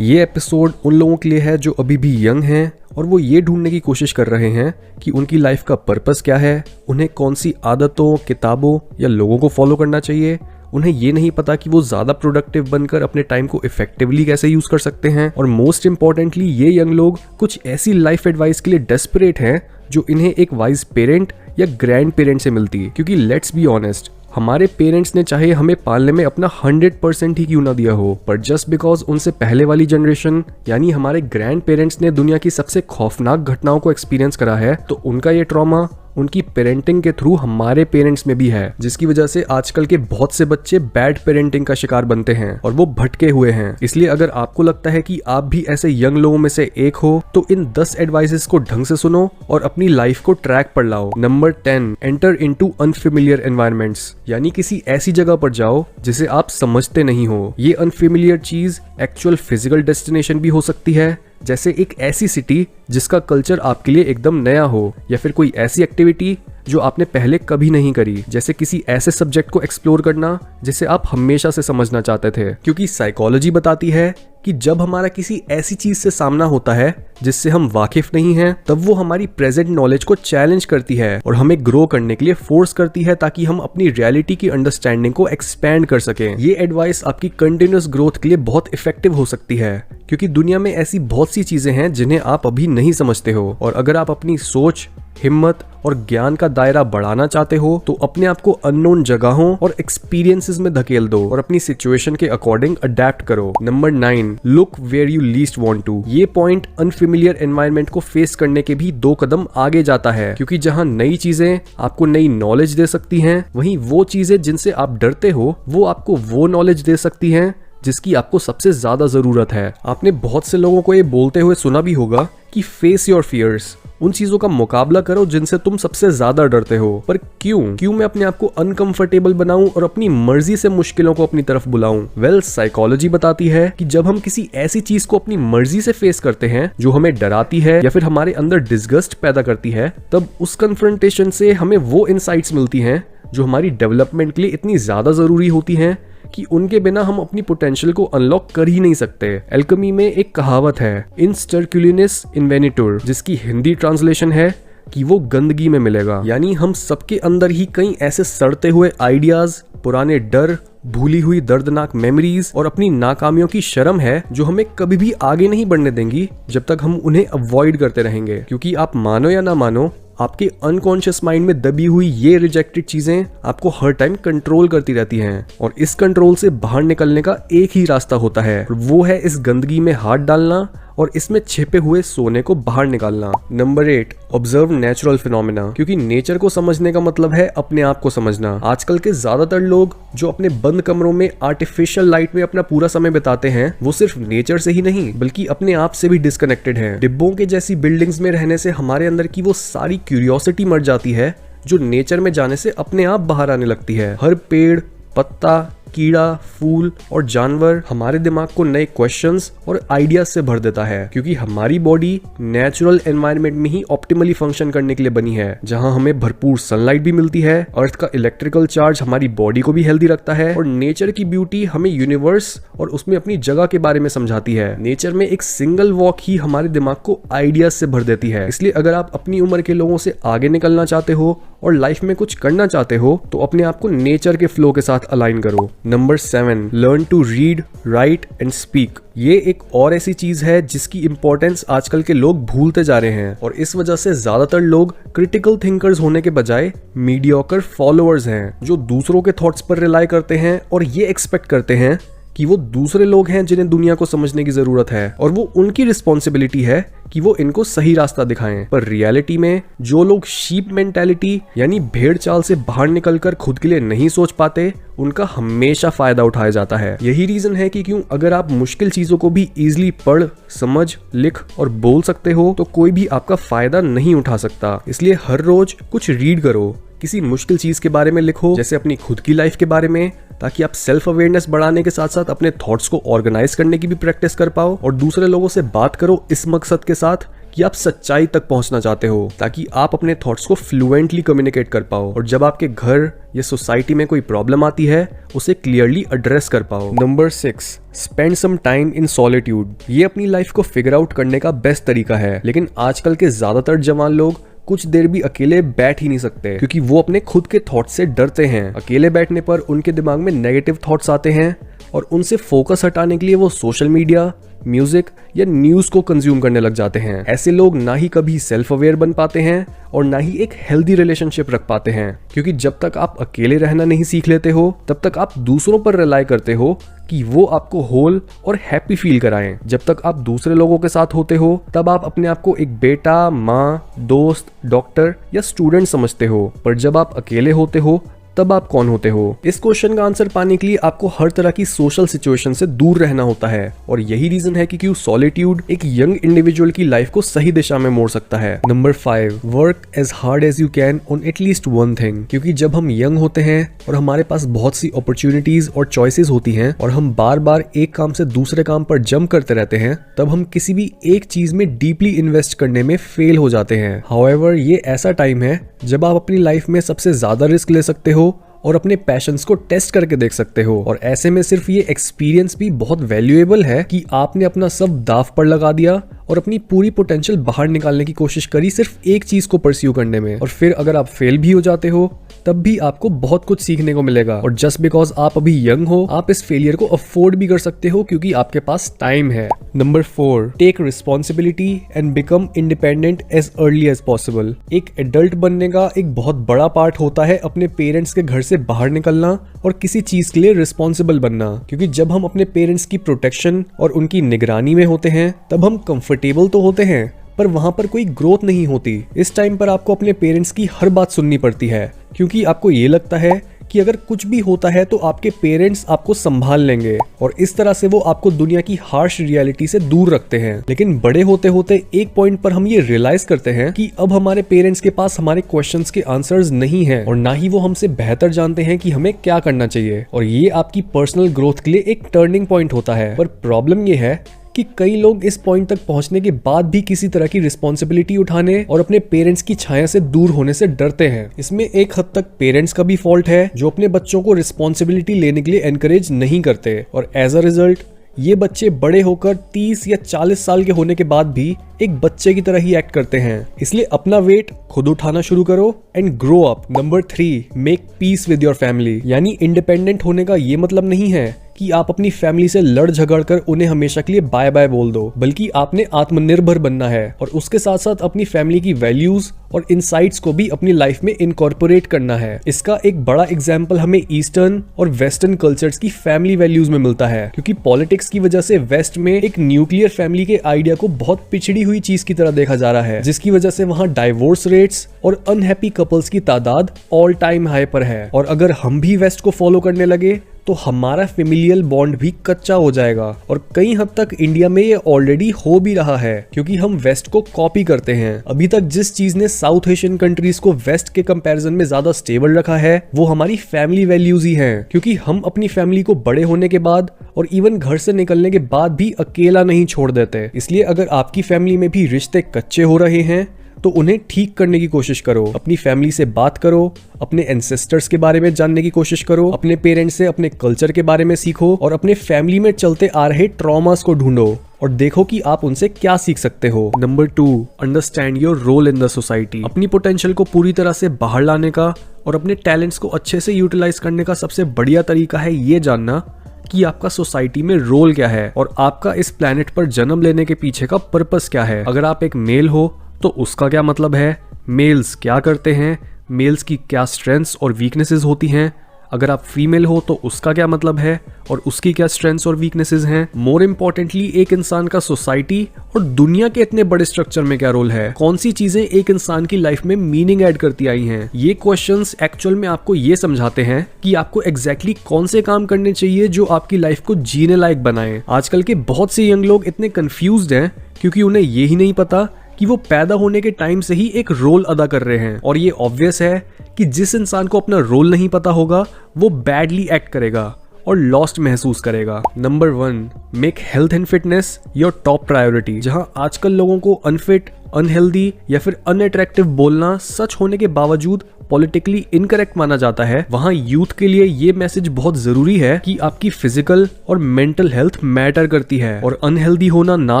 ये एपिसोड उन लोगों के लिए है जो अभी भी यंग हैं और वो ये ढूंढने की कोशिश कर रहे हैं कि उनकी लाइफ का पर्पस क्या है, उन्हें कौन सी आदतों, किताबों या लोगों को फॉलो करना चाहिए। उन्हें ये नहीं पता कि वो ज़्यादा प्रोडक्टिव बनकर अपने टाइम को इफेक्टिवली कैसे यूज़ कर सकते हैं। और मोस्ट इंपॉर्टेंटली ये यंग लोग कुछ ऐसी लाइफ एडवाइस के लिए डेस्परेट हैं जो इन्हें एक वाइज पेरेंट या ग्रैंड पेरेंट से मिलती है। क्योंकि लेट्स बी ऑनेस्ट, हमारे पेरेंट्स ने चाहे हमें पालने में अपना 100% ही क्यों ना दिया हो, पर जस्ट बिकॉज उनसे पहले वाली जनरेशन यानी हमारे ग्रैंड पेरेंट्स ने दुनिया की सबसे खौफनाक घटनाओं को एक्सपीरियंस करा है, तो उनका ये ट्रॉमा उनकी पेरेंटिंग के थ्रू हमारे पेरेंट्स में भी है, जिसकी वजह से आजकल के बहुत से बच्चे बैड पेरेंटिंग का शिकार बनते हैं और वो भटके हुए हैं। इसलिए अगर आपको लगता है कि आप भी ऐसे यंग लोगों में से एक हो, तो इन 10 एडवाइसेस को ढंग से सुनो और अपनी लाइफ को ट्रैक पर लाओ। Number 10, enter into unfamiliar environments, यानी किसी ऐसी जगह पर जाओ जिसे आप समझते नहीं हो। ये अनफेमिलियर चीज एक्चुअल फिजिकल डेस्टिनेशन भी हो सकती है, जैसे एक ऐसी सिटी जिसका कल्चर आपके लिए एकदम नया हो, या फिर कोई ऐसी एक्टिविटी जो आपने पहले कभी नहीं करी, जैसे किसी ऐसे सब्जेक्ट को एक्सप्लोर करना जिसे आप हमेशा से समझना चाहते थे। क्योंकि साइकोलॉजी बताती है कि जब हमारा किसी ऐसी चीज से सामना होता है जिससे हम वाकिफ नहीं हैं, तब वो हमारी प्रेजेंट नॉलेज को चैलेंज करती है और हमें ग्रो करने के लिए फोर्स करती है, ताकि हम अपनी रियलिटी की अंडरस्टैंडिंग को एक्सपैंड कर सकें। ये एडवाइस आपकी कंटिन्यूअस ग्रोथ के लिए बहुत इफेक्टिव हो सकती है, क्योंकि दुनिया में ऐसी बहुत सी चीजें हैं जिन्हें आप अभी नहीं समझते हो। और अगर आप अपनी सोच, हिम्मत और ज्ञान का दायरा बढ़ाना चाहते हो, तो अपने आप को अननोन जगहों और एक्सपीरियंसेस में धकेल दो और अपनी सिचुएशन के अकॉर्डिंग अडेप्ट करो। Number 9, look where you least want to. ये पॉइंट अनफेमिलियर एनवायरनमेंट को फेस करने के भी 2 कदम आगे जाता है, क्योंकि जहां नई चीजें आपको नई नॉलेज दे सकती हैं, वहीं वो चीजें जिनसे आप डरते हो वो आपको वो नॉलेज दे सकती हैं जिसकी आपको सबसे ज्यादा जरूरत है। आपने बहुत से लोगों को ये बोलते हुए सुना भी होगा कि फेस योर फियर्स, उन चीजों का मुकाबला करो जिनसे तुम सबसे ज्यादा डरते हो। पर क्यों मैं अपने आप को अनकंफर्टेबल बनाऊं और अपनी मर्जी से मुश्किलों को अपनी तरफ बुलाऊं? वेल, साइकोलॉजी बताती है कि जब हम किसी ऐसी चीज को अपनी मर्जी से फेस करते हैं जो हमें डराती है या फिर हमारे अंदर डिसगस्ट पैदा करती है, तब उस कन्फ्रंटेशन से हमें वो इनसाइट्स मिलती हैं जो हमारी डेवलपमेंट के लिए इतनी ज्यादा जरूरी होती हैं कि उनके बिना हम अपनी पोटेंशियल को अनलॉक कर ही नहीं सकते। एल्केमी में एक कहावत है, इंस्टरक्यूलिनिस इन्वेनिटुर, जिसकी हिंदी ट्रांसलेशन है कि वो गंदगी में मिलेगा। यानी हम सबके अंदर ही कई ऐसे सड़ते हुए आइडियाज, पुराने डर, भूली हुई दर्दनाक मेमोरीज और अपनी नाकामियों की शर्म है जो हमें कभी भी आगे नहीं बढ़ने देंगी जब तक हम उन्हें अवॉइड करते रहेंगे। क्योंकि आप मानो या ना मानो, आपके अनकॉन्शियस माइंड में दबी हुई ये रिजेक्टेड चीजें आपको हर टाइम कंट्रोल करती रहती हैं, और इस कंट्रोल से बाहर निकलने का एक ही रास्ता होता है, और वो है इस गंदगी में हाथ डालना और इसमें छिपे हुए सोने को बाहर निकालना। नंबर 8, ऑब्जर्व नेचुरल फिनोमेना, क्योंकि नेचर को समझने का मतलब है अपने आप को समझना। आजकल के ज्यादातर लोग जो अपने बंद कमरों में आर्टिफिशियल लाइट में अपना पूरा समय बिताते हैं, वो सिर्फ नेचर से ही नहीं बल्कि अपने आप से भी डिस्कनेक्टेड हैं। डिब्बों के जैसी बिल्डिंग्स में रहने से हमारे अंदर की वो सारी क्यूरियोसिटी मर जाती है जो नेचर में जाने से अपने आप बाहर आने लगती है। हर पेड़, पत्ता, कीड़ा, फूल और जानवर हमारे दिमाग को नए क्वेश्चंस और आइडियाज से भर देता है, क्योंकि हमारी बॉडी नेचुरल एनवायरनमेंट में ही ऑप्टिमली फंक्शन करने के लिए बनी है, जहां हमें भरपूर सनलाइट भी मिलती है, अर्थ का इलेक्ट्रिकल चार्ज हमारी बॉडी को भी हेल्दी रखता है, और नेचर की ब्यूटी हमें यूनिवर्स और उसमें अपनी जगह के बारे में समझाती है। नेचर में एक सिंगल वॉक ही हमारे दिमाग को आइडियाज से भर देती है। इसलिए अगर आप अपनी उम्र के लोगों से आगे निकलना चाहते हो और लाइफ में कुछ करना चाहते हो, तो अपने आप को नेचर के फ्लो के साथ अलाइन करो। Number 7, learn to read, write and speak. ये एक और ऐसी चीज है जिसकी इंपॉर्टेंस आजकल के लोग भूलते जा रहे हैं, और इस वजह से ज्यादातर लोग क्रिटिकल थिंकर्स होने के बजाय मीडियोकर फॉलोअर्स हैं, जो दूसरों के थॉट्स पर रिलाई करते हैं और ये एक्सपेक्ट करते हैं कि वो दूसरे लोग हैं जिन्हें दुनिया को समझने की जरूरत है, और वो उनकी रिस्पॉन्सिबिलिटी है कि वो इनको सही रास्ता दिखाएं। पर रियलिटी में जो लोग शीप मेंटालिटी यानी भेड़ चाल से बाहर निकलकर खुद के लिए नहीं सोच पाते, उनका हमेशा फायदा उठाया जाता है। यही रीजन है कि क्यों अगर आप मुश्किल चीजों को भी इजीली पढ़, समझ, लिख और बोल सकते हो, तो कोई भी आपका फायदा नहीं उठा सकता। इसलिए हर रोज कुछ रीड करो, किसी मुश्किल चीज के बारे में लिखो, जैसे अपनी खुद की लाइफ के बारे में, ताकि आप सेल्फ अवेयरनेस बढ़ाने के साथ साथ अपने थॉट्स को ऑर्गेनाइज करने की भी प्रैक्टिस कर पाओ, और दूसरे लोगों से बात करो इस मकसद के साथ कि आप सच्चाई तक पहुंचना चाहते हो ताकि आप अपने थॉट्स को फ्लुएंटली कम्युनिकेट कर पाओ और जब आपके घर या सोसाइटी में कोई प्रॉब्लम आती है उसे क्लियरली एड्रेस कर पाओ। Number 6, spend some time in solitude. ये अपनी लाइफ को फिगर आउट करने का बेस्ट तरीका है, लेकिन आजकल के ज्यादातर जवान लोग कुछ देर भी अकेले बैठ ही नहीं सकते क्योंकि वो अपने खुद के थॉट्स से डरते हैं। अकेले बैठने पर उनके दिमाग में नेगेटिव थॉट्स आते हैं और उनसे फोकस हटाने के लिए वो सोशल मीडिया, म्यूजिक या न्यूज को कंज्यूम करने लग जाते हैं। ऐसे लोग ना ही कभी सेल्फ अवेयर बन पाते हैं और ना ही एक हेल्दी रिलेशनशिप रख पाते हैं, क्योंकि जब तक आप अकेले रहना नहीं सीख लेते हो तब तक आप दूसरों पर रिलाय करते हो कि वो आपको होल और हैप्पी फील कराएं। जब तक आप दूसरे लोगों के साथ होते हो तब आप अपने आप को एक बेटा, माँ, दोस्त, डॉक्टर या स्टूडेंट समझते हो, पर जब आप अकेले होते हो तब आप कौन होते हो? इस क्वेश्चन का आंसर पाने के लिए आपको हर तरह की सोशल सिचुएशन से दूर रहना होता है और यही रीजन है कि क्यों सॉलिट्यूड एक यंग इंडिविजुअल की लाइफ को सही दिशा में मोड़ सकता है। Number 5, work as hard as you can on at least one thing. क्योंकि जब हम यंग होते हैं और हमारे पास बहुत सी अपॉर्चुनिटीज और चॉइसेस होती हैं और हम बार बार एक काम से दूसरे काम पर जंप करते रहते हैं, तब हम किसी भी एक चीज में डीपली इन्वेस्ट करने में फेल हो जाते हैं। हाउएवर, ये ऐसा टाइम है जब आप अपनी लाइफ में सबसे ज्यादा रिस्क ले सकते हो और अपने पैशंस को टेस्ट करके देख सकते हो। और ऐसे में सिर्फ ये एक्सपीरियंस भी बहुत वैल्यूएबल है कि आपने अपना सब दाव पर लगा दिया और अपनी पूरी पोटेंशियल बाहर निकालने की कोशिश करी सिर्फ एक चीज को परस्यू करने में। और फिर अगर आप फेल भी हो जाते हो तब भी आपको बहुत कुछ सीखने को मिलेगा। और जस्ट बिकॉज आप अभी यंग हो, आप इस फेलियर को अफोर्ड भी कर सकते हो क्योंकि आपके पास टाइम है। Number 4, take responsibility and become independent as early as possible. एक एडल्ट बनने का एक बहुत बड़ा पार्ट होता है अपने पेरेंट्स के घर से बाहर निकलना और किसी चीज के लिए रिस्पॉन्सिबल बनना, क्योंकि जब हम अपने पेरेंट्स की प्रोटेक्शन और उनकी निगरानी में होते हैं तब हम कंफर्टेबल तो होते हैं पर वहां पर कोई ग्रोथ नहीं होती। इस टाइम पर आपको अपने पेरेंट्स की हर बात सुननी पड़ती है क्योंकि आपको ये लगता है कि अगर कुछ भी होता है तो आपके पेरेंट्स आपको संभाल लेंगे और इस तरह से वो आपको दुनिया की हार्श रियलिटी से दूर रखते हैं। लेकिन बड़े होते होते एक पॉइंट पर हम ये रियलाइज करते हैं कि अब हमारे पेरेंट्स के पास हमारे क्वेश्चंस के आंसर्स नहीं हैं और ना ही वो हमसे बेहतर जानते हैं कि हमें क्या करना चाहिए। और ये आपकी पर्सनल ग्रोथ के लिए एक टर्निंग पॉइंट होता है। पर प्रॉब्लम ये है कि कई लोग इस पॉइंट तक पहुंचने के बाद भी किसी तरह की रिस्पॉन्सिबिलिटी उठाने और अपने पेरेंट्स की छाया से दूर होने से डरते हैं। इसमें एक हद तक पेरेंट्स का भी फॉल्ट है जो अपने बच्चों को रिस्पॉन्सिबिलिटी लेने के लिए एनकरेज नहीं करते और एज अ रिजल्ट ये बच्चे बड़े होकर 30 या 40 साल के होने के बाद भी एक बच्चे की तरह ही एक्ट करते हैं। इसलिए अपना वेट खुद उठाना शुरू करो and grow up. Number 3, make peace with your family. यानी इंडिपेंडेंट होने का ये मतलब नहीं है कि आप अपनी फैमिली से लड़ झगड़ कर उन्हें हमेशा के लिए बाय बाय बोल दो, बल्कि आपने आत्मनिर्भर बनना है और उसके साथ साथ अपनी फैमिली की वैल्यूज और इनसाइट्स को भी अपनी लाइफ में इनकॉर्पोरेट करना है। इसका एक बड़ा एग्जाम्पल हमें ईस्टर्न और वेस्टर्न कल्चर्स की फैमिली वैल्यूज में मिलता है, क्योंकि पॉलिटिक्स की वजह से वेस्ट में एक न्यूक्लियर फैमिली के आइडिया को बहुत पिछड़ी हुई चीज की तरह देखा जा रहा है, जिसकी वजह से वहाँ डाइवोर्स रेट्स और अनहैप्पी कपल्स की तादाद ऑल टाइम हाई पर है। और अगर हम भी वेस्ट को फॉलो करने लगे तो हमारा फेमिलियल बॉन्ड भी कच्चा हो जाएगा और कई हद तक इंडिया में ये ऑलरेडी हो भी रहा है, क्योंकि हम वेस्ट को कॉपी करते हैं। अभी तक जिस चीज ने साउथ एशियन कंट्रीज को वेस्ट के कंपैरिजन में ज्यादा स्टेबल रखा है वो हमारी फैमिली वैल्यूज ही हैं, क्योंकि हम अपनी फैमिली को बड़े होने के बाद और इवन घर से निकलने के बाद भी अकेला नहीं छोड़ देते। इसलिए अगर आपकी फैमिली में भी रिश्ते कच्चे हो रहे हैं तो उन्हें ठीक करने की कोशिश करो। अपनी फैमिली से बात करो, अपने एंसेस्टर्स के बारे में जानने की कोशिश करो, अपने पेरेंट्स से अपने कल्चर के बारे में सीखो और अपने फैमिली में चलते आ रहे ट्रॉमास को ढूंढो और देखो कि आप उनसे क्या सीख सकते हो। Number 2, understand your role in the society. अपनी पोटेंशियल को पूरी तरह से बाहर लाने का और अपने टैलेंट्स को अच्छे से यूटिलाइज करने का सबसे बढ़िया तरीका है ये जानना कि आपका सोसाइटी में रोल क्या है और आपका इस प्लेनेट पर जन्म लेने के पीछे का पर्पस क्या है। अगर आप एक मेल हो तो उसका क्या मतलब है, मेल्स क्या करते हैं, मेल्स की क्या स्ट्रेंथ्स और वीकनेसेस होती हैं। अगर आप फीमेल हो तो उसका क्या मतलब है और उसकी क्या स्ट्रेंथ्स और वीकनेसेस हैं। मोर इम्पोर्टेंटली, एक इंसान का सोसाइटी और दुनिया के इतने बड़े स्ट्रक्चर में क्या रोल है, कौन सी चीजें एक इंसान की लाइफ में मीनिंग ऐड करती आई हैं। ये क्वेश्चंस एक्चुअल में आपको ये समझाते हैं कि आपको एग्जैक्टली कौन से काम करने चाहिए जो आपकी लाइफ को जीने लायक बनाए। आजकल के बहुत से यंग लोग इतने कंफ्यूज्ड हैं क्योंकि उन्हें ये ही नहीं पता कि वो पैदा होने के टाइम से ही एक रोल अदा कर रहे हैं और ये ऑब्वियस है कि जिस इंसान को अपना रोल नहीं पता होगा वो बैडली एक्ट करेगा और लॉस्ट महसूस करेगा। Number 1, make health and fitness your top priority. जहां आजकल लोगों को अनफिट अनहेल्दी या फिर अनअट्रैक्टिव बोलना सच होने के बावजूद पॉलिटिकली इनकरेक्ट माना जाता है, वहां यूथ के लिए ये मैसेज बहुत जरूरी है कि आपकी फिजिकल और मेंटल हेल्थ मैटर करती है और अनहेल्दी होना ना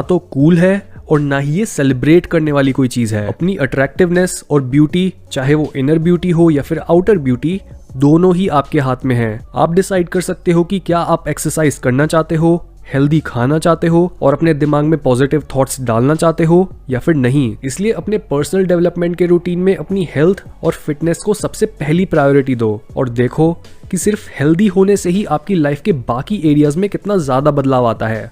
तो कूल है और ना ही ये सेलिब्रेट करने वाली कोई चीज है। अपनी अट्रैक्टिवनेस और ब्यूटी, चाहे वो इनर ब्यूटी हो या फिर आउटर ब्यूटी, दोनों ही आपके हाथ में है। आप डिसाइड कर सकते हो कि क्या आप एक्सरसाइज करना चाहते हो, हेल्दी खाना चाहते हो और अपने दिमाग में पॉजिटिव थॉट्स डालना चाहते हो या फिर नहीं। इसलिए अपने पर्सनल डेवलपमेंट के रूटीन में अपनी हेल्थ और फिटनेस को सबसे पहली प्रायोरिटी दो और देखो कि सिर्फ हेल्दी होने से ही आपकी लाइफ के बाकी एरियाज में कितना ज्यादा बदलाव आता है।